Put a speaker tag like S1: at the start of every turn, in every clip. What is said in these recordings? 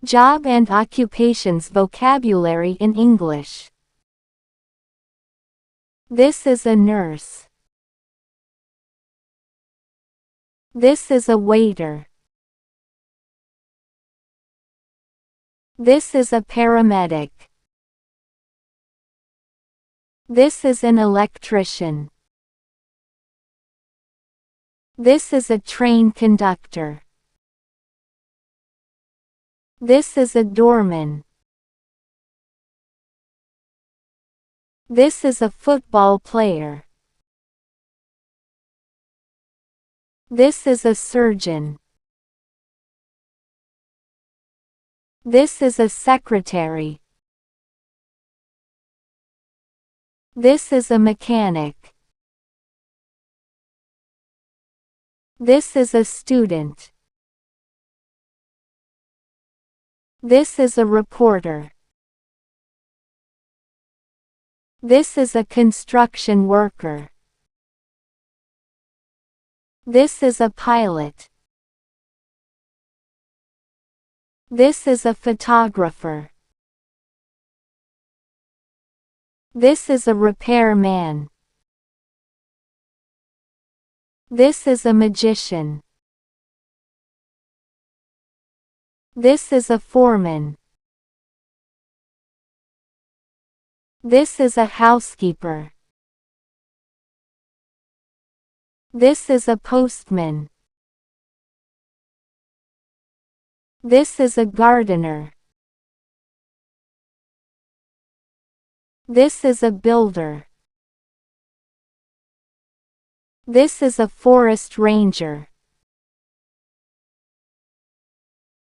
S1: Job and occupations vocabulary in English. This is a nurse. This is a waiter. This is a paramedic. This is an electrician. This is a train conductor. This is a doorman. This is a football player. This is a surgeon. This is a secretary. This is a mechanic. This is a student. This is a reporter. This is a construction worker. This is a pilot. This is a photographer. This is a repairman. This is a magician. This is a foreman. This is a housekeeper. This is a postman. This is a gardener. This is a builder. This is a forest ranger.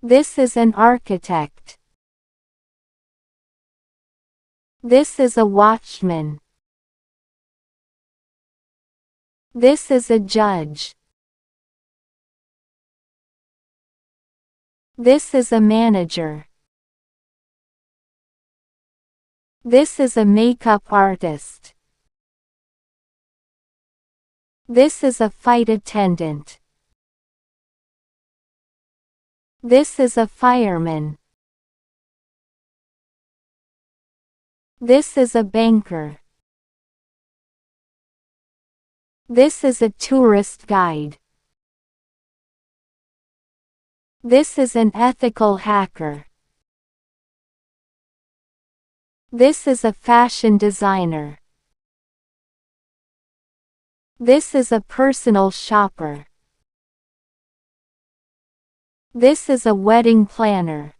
S1: This is an architect. This is a watchman. This is a judge. This is a manager. This is a makeup artist. This is a flight attendant. This is a fireman. This is a banker. This is a tourist guide. This is an ethical hacker. This is a fashion designer. This is a personal shopper. This is a wedding planner.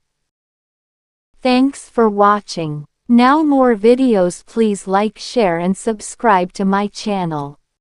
S1: Thanks for watching. Now more videos, please like, share and subscribe to my channel.